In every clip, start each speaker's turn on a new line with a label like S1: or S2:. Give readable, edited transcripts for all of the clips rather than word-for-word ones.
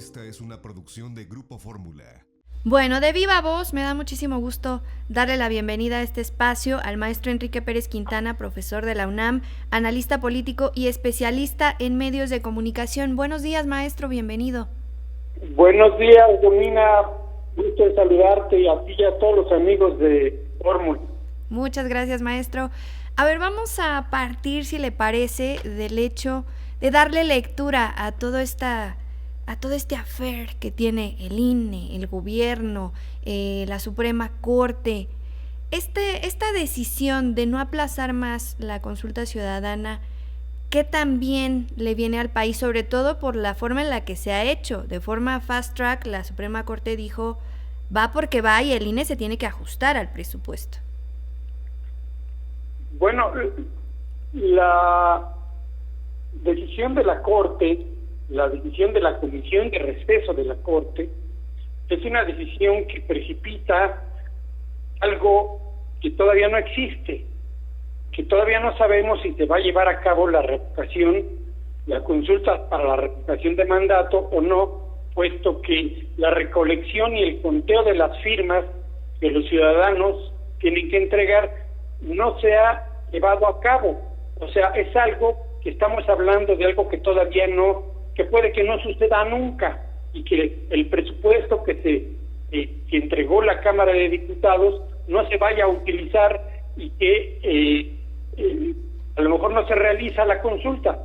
S1: Esta es una producción de Grupo Fórmula.
S2: Bueno, de viva voz, me da muchísimo gusto darle la bienvenida a este espacio al maestro Enrique Pérez Quintana, profesor de la UNAM, analista político y especialista en medios de comunicación. Buenos días, maestro, bienvenido.
S3: Buenos días, Domina. Gusto de saludarte y a ti y a todos los amigos de Fórmula.
S2: Muchas gracias, maestro. A ver, vamos a partir, si le parece, del hecho de darle lectura a todo este affair que tiene el INE, el gobierno, la Suprema Corte. Esta decisión de no aplazar más la consulta ciudadana, ¿qué tan bien le viene al país? Sobre todo por la forma en la que se ha hecho. De forma fast track, la Suprema Corte dijo, va porque va y el INE se tiene que ajustar al presupuesto.
S3: Bueno, la decisión de la Corte, la decisión de la Comisión de Receso de la Corte, es una decisión que precipita algo que todavía no existe, que todavía no sabemos si se va a llevar a cabo la consulta para la revocación de mandato o no, puesto que la recolección y el conteo de las firmas que los ciudadanos tienen que entregar no se ha llevado a cabo. O sea, es algo que estamos hablando de algo que todavía no, que puede que no suceda nunca, y que el presupuesto que entregó la Cámara de Diputados no se vaya a utilizar y que a lo mejor no se realiza la consulta.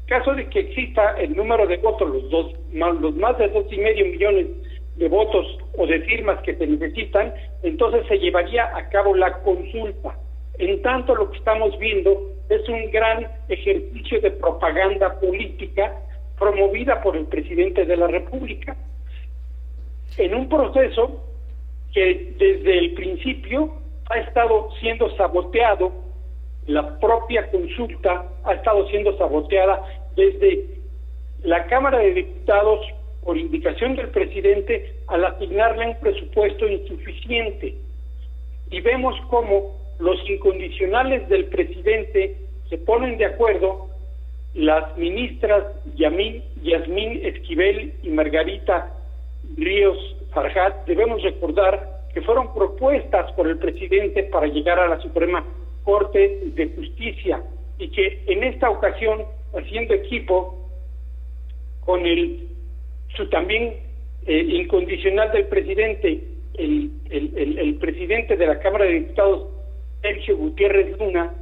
S3: Caso de que exista el número de votos, los más de 2.5 millones de votos o de firmas que se necesitan, entonces se llevaría a cabo la consulta. En tanto, lo que estamos viendo es un gran ejercicio de propaganda política promovida por el presidente de la República, en un proceso que desde el principio ha estado siendo saboteado. La propia consulta ha estado siendo saboteada desde la Cámara de Diputados por indicación del presidente al asignarle un presupuesto insuficiente. Y vemos cómo los incondicionales del presidente se ponen de acuerdo. Las ministras Yasmín Esquivel y Margarita Ríos Farjat, debemos recordar que fueron propuestas por el presidente para llegar a la Suprema Corte de Justicia, y que en esta ocasión, haciendo equipo con su también incondicional del presidente, el presidente de la Cámara de Diputados, Sergio Gutiérrez Luna,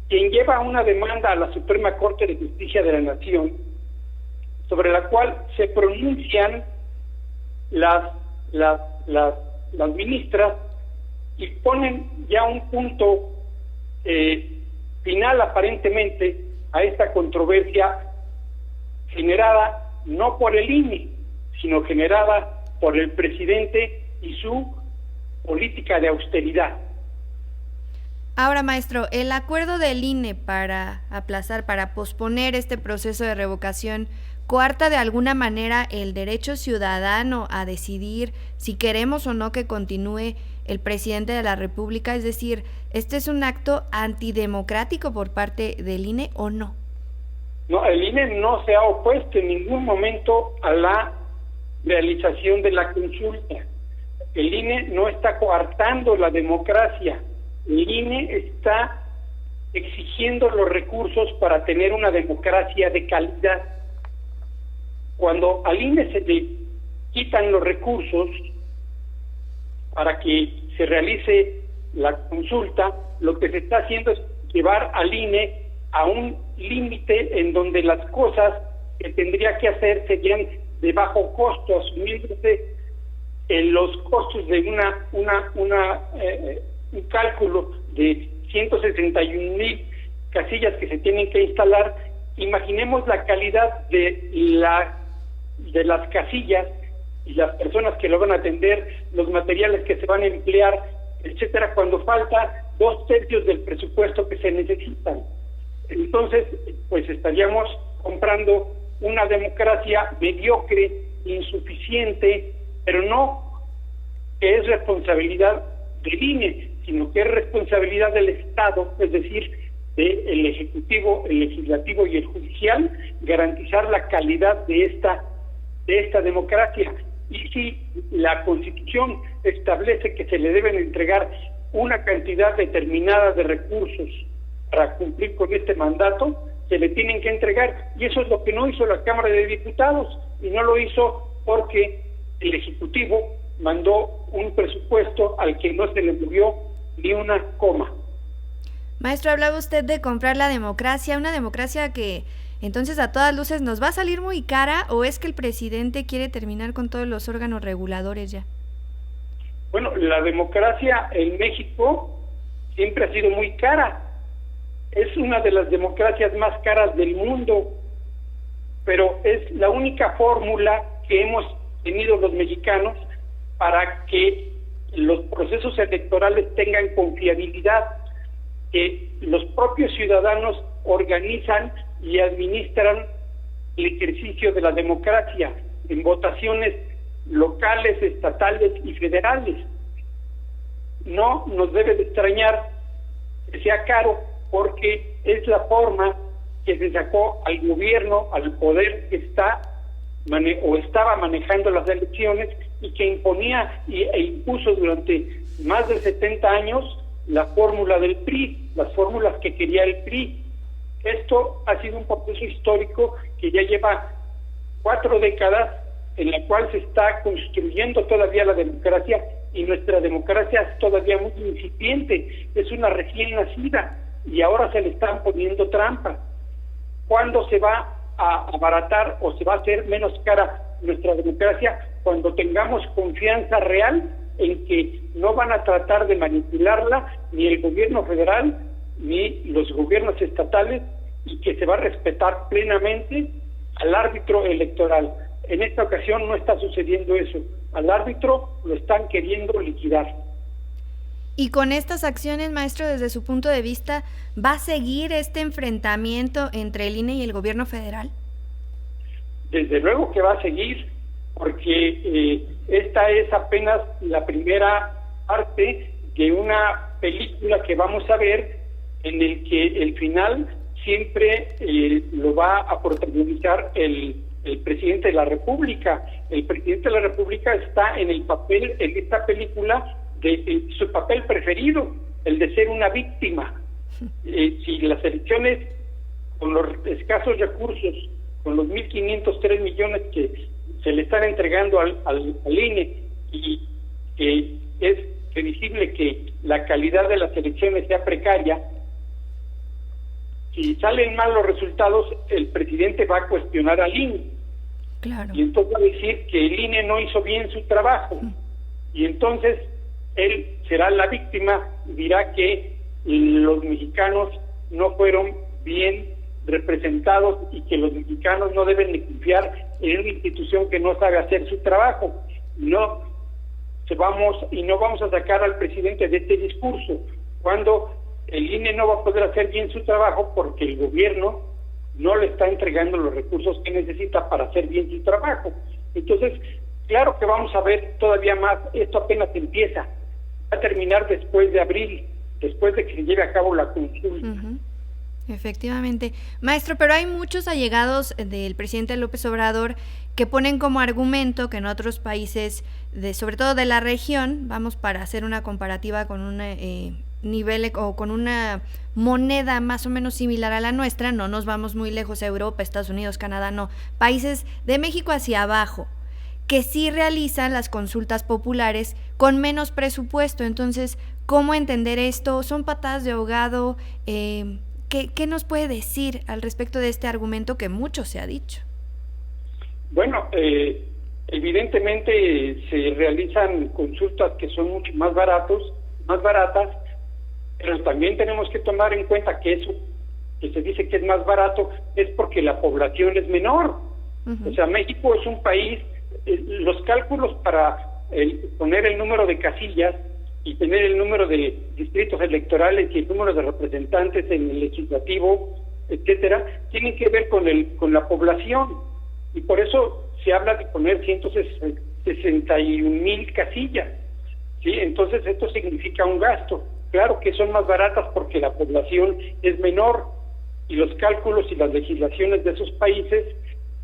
S3: quien lleva una demanda a la Suprema Corte de Justicia de la Nación, sobre la cual se pronuncian las ministras y ponen ya un punto final aparentemente a esta controversia generada no por el INE, sino generada por el presidente y su política de austeridad.
S2: Ahora, maestro, el acuerdo del INE para posponer este proceso de revocación, ¿coarta de alguna manera el derecho ciudadano a decidir si queremos o no que continúe el presidente de la República? Es decir, ¿este es un acto antidemocrático por parte del INE o no?
S3: No, el INE no se ha opuesto en ningún momento a la realización de la consulta. El INE no está coartando la democracia. El INE está exigiendo los recursos para tener una democracia de calidad. Cuando al INE se le quitan los recursos para que se realice la consulta, lo que se está haciendo es llevar al INE a un límite en donde las cosas que tendría que hacer serían de bajo costo, asumiéndose los costos de un cálculo de 161,000 casillas que se tienen que instalar. Imaginemos la calidad de las casillas y las personas que lo van a atender, los materiales que se van a emplear, etcétera, cuando falta 2/3 del presupuesto que se necesitan. Entonces, pues estaríamos comprando una democracia mediocre, insuficiente, pero no que es responsabilidad del INE, sino que es responsabilidad del Estado, es decir, del Ejecutivo, el Legislativo y el Judicial, garantizar la calidad de de esta democracia. Y si la Constitución establece que se le deben entregar una cantidad determinada de recursos para cumplir con este mandato, se le tienen que entregar. Y eso es lo que no hizo la Cámara de Diputados, y no lo hizo porque el Ejecutivo mandó un presupuesto al que no se le movió ni una coma.
S2: Maestro, hablaba usted de comprar la democracia, una democracia que entonces a todas luces nos va a salir muy cara, ¿o es que el presidente quiere terminar con todos los órganos reguladores ya?
S3: Bueno, la democracia en México siempre ha sido muy cara. Es una de las democracias más caras del mundo, pero es la única fórmula que hemos tenido los mexicanos para que los procesos electorales tengan confiabilidad, que los propios ciudadanos organizan y administran el ejercicio de la democracia en votaciones locales, estatales y federales. No nos debe de extrañar que sea caro, porque es la forma que se sacó al gobierno, al poder que estaba manejando las elecciones, y que imponía e impuso durante más de 70 años la fórmula del PRI, las fórmulas que quería el PRI. Esto ha sido un proceso histórico que ya lleva 4 décadas, en la cual se está construyendo todavía la democracia, y nuestra democracia es todavía muy incipiente, es una recién nacida, y ahora se le están poniendo trampas. ¿Cuándo se va a abaratar o se va a hacer menos cara nuestra democracia? Cuando tengamos confianza real en que no van a tratar de manipularla ni el gobierno federal ni los gobiernos estatales, y que se va a respetar plenamente al árbitro electoral. En esta ocasión no está sucediendo eso. Al árbitro lo están queriendo liquidar.
S2: Y con estas acciones, maestro, desde su punto de vista, ¿va a seguir este enfrentamiento entre el INE y el gobierno federal?
S3: Desde luego que va a seguir, porque esta es apenas la primera parte de una película que vamos a ver, en el que el final siempre lo va a protagonizar el presidente de la República. El presidente de la República está en el papel, en esta película, de su papel preferido, el de ser una víctima. Si las elecciones, con los escasos recursos, con los 1.503 millones que se le están entregando al INE, y que es previsible que la calidad de las elecciones sea precaria, si salen mal los resultados, el presidente va a cuestionar al INE.
S2: Claro.
S3: Y entonces va a decir que el INE no hizo bien su trabajo. Y entonces él será la víctima, dirá que los mexicanos no fueron bien representados y que los mexicanos no deben de confiar en una institución que no sabe hacer su trabajo. No vamos a sacar al presidente de este discurso, cuando el INE no va a poder hacer bien su trabajo porque el gobierno no le está entregando los recursos que necesita para hacer bien su trabajo. Entonces, claro que vamos a ver todavía más. Esto apenas empieza, va a terminar después de abril, después de que se lleve a cabo la consulta.
S2: Efectivamente. Maestro, pero hay muchos allegados del presidente López Obrador que ponen como argumento que en otros países, sobre todo de la región, vamos, para hacer una comparativa con un nivel o con una moneda más o menos similar a la nuestra, no nos vamos muy lejos a Europa, Estados Unidos, Canadá, no, países de México hacia abajo, que sí realizan las consultas populares con menos presupuesto. Entonces, ¿cómo entender esto? ¿Son patadas de ahogado? ¿Qué nos puede decir al respecto de este argumento que mucho se ha dicho?
S3: Bueno, evidentemente se realizan consultas que son mucho más baratas, pero también tenemos que tomar en cuenta que eso que se dice que es más barato es porque la población es menor. O sea, México es un país, los cálculos para poner el número de casillas y tener el número de distritos electorales y el número de representantes en el legislativo, etcétera, tienen que ver con la población, y por eso se habla de poner 161,000 casillas, ¿sí? Entonces esto significa un gasto. Claro que son más baratas porque la población es menor, y los cálculos y las legislaciones de esos países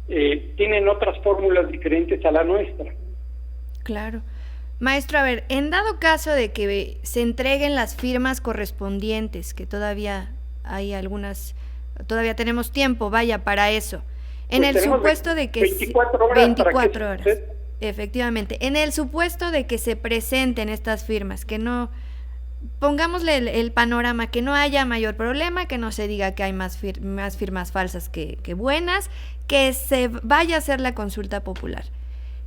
S3: tienen otras fórmulas diferentes a la nuestra.
S2: Claro. Maestro, a ver, en dado caso de que se entreguen las firmas correspondientes, que todavía hay algunas, todavía tenemos tiempo, vaya, para eso. En
S3: Pues
S2: el supuesto de que
S3: 24 horas
S2: 24 horas. Efectivamente. En el supuesto de que se presenten estas firmas, que no, pongámosle el panorama, que no haya mayor problema, que no se diga que hay más firmas falsas que buenas, que se vaya a hacer la consulta popular.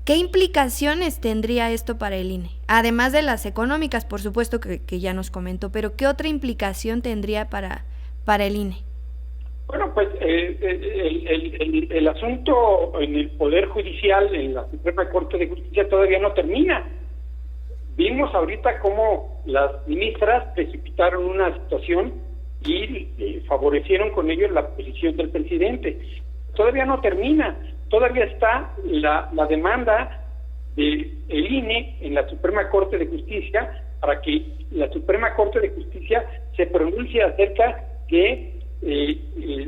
S2: ¿Qué implicaciones tendría esto para el INE? Además de las económicas, por supuesto que ya nos comentó, pero ¿qué otra implicación tendría para el INE?
S3: Bueno, pues el asunto en el Poder Judicial, en la Suprema Corte de Justicia, todavía no termina. Vimos ahorita cómo las ministras precipitaron una situación y favorecieron con ello la posición del presidente. Todavía no termina, todavía está la demanda del INE en la Suprema Corte de Justicia para que la Suprema Corte de Justicia se pronuncie acerca de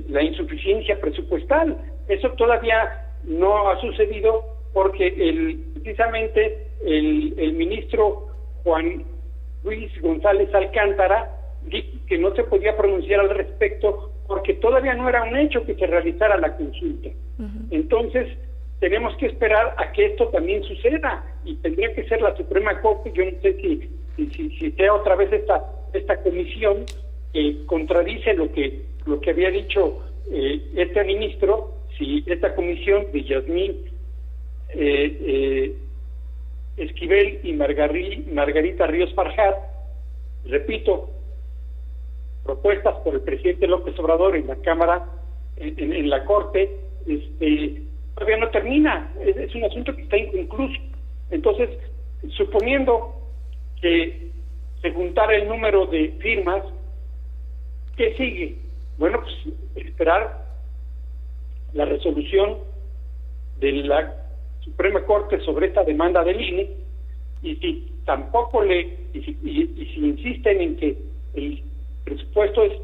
S3: la insuficiencia presupuestal. Eso todavía no ha sucedido porque precisamente el ministro Juan Luis González Alcántara dijo que no se podía pronunciar al respecto porque todavía no era un hecho que se realizara la consulta. Entonces tenemos que esperar a que esto también suceda y tendría que ser la Suprema Corte. Yo no sé si sea otra vez esta comisión que contradice lo que había dicho este ministro, si esta comisión de Yasmín Esquivel y Margarita Ríos Farjat, repito, propuestas por el presidente López Obrador en la Cámara, en la Corte, todavía no termina, es un asunto que está inconcluso. Entonces, suponiendo que se juntara el número de firmas, ¿qué sigue? Bueno, pues esperar la resolución de la Suprema Corte sobre esta demanda del INE, y si tampoco si insisten en que el presupuesto es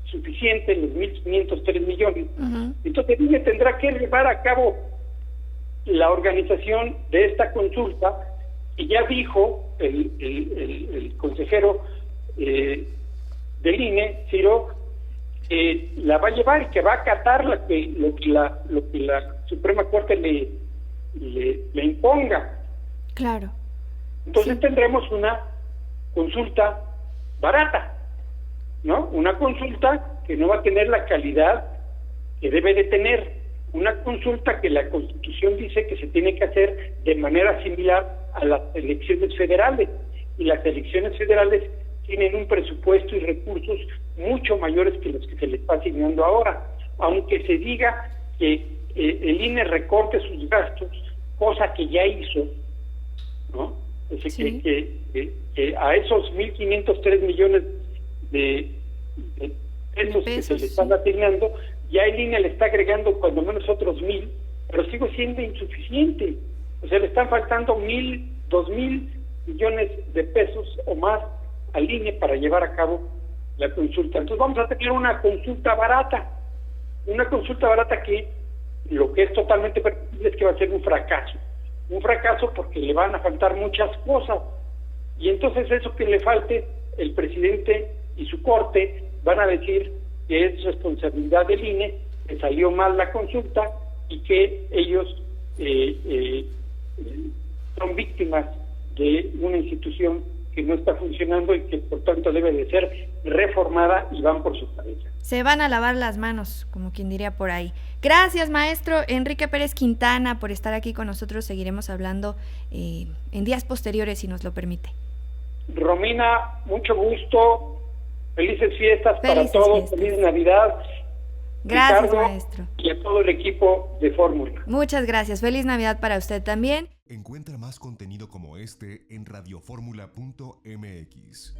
S3: suficiente, los 1.503 millones, entonces el INE tendrá que llevar a cabo la organización de esta consulta, y ya dijo el consejero del INE, Ciro, que la va a llevar y que va a acatar lo que la Suprema Corte le imponga.
S2: Claro.
S3: Entonces
S2: sí.
S3: Tendremos una consulta barata, ¿no? Una consulta que no va a tener la calidad que debe de tener, una consulta que la Constitución dice que se tiene que hacer de manera similar a las elecciones federales, y las elecciones federales tienen un presupuesto y recursos mucho mayores que los que se le está asignando ahora, aunque se diga que el INE recorte sus gastos, cosa que ya hizo, ¿no? Es decir, sí. que a esos 1.503 millones de pesos que se le están asignando, ya el INE le está agregando cuando menos otros 1.000, pero sigue siendo insuficiente. O sea, le están faltando 2.000 millones de pesos o más al INE para llevar a cabo la consulta. Entonces vamos a tener una consulta barata que lo que es totalmente permisible es que va a ser un fracaso porque le van a faltar muchas cosas, y entonces eso que le falte, el presidente y su corte van a decir que es responsabilidad del INE, que salió mal la consulta y que ellos son víctimas de una institución que no está funcionando y que por tanto debe de ser reformada, y van por su cabeza.
S2: Se van a lavar las manos, como quien diría por ahí. Gracias, maestro Enrique Pérez Quintana, por estar aquí con nosotros. Seguiremos hablando en días posteriores, si nos lo permite.
S3: Romina, mucho gusto, felices fiestas para todos, feliz Navidad.
S2: Gracias,
S3: Ricardo,
S2: maestro.
S3: Y a todo el equipo de Fórmula.
S2: Muchas gracias, feliz Navidad para usted también.
S1: Encuentra más contenido como este en radioformula.mx.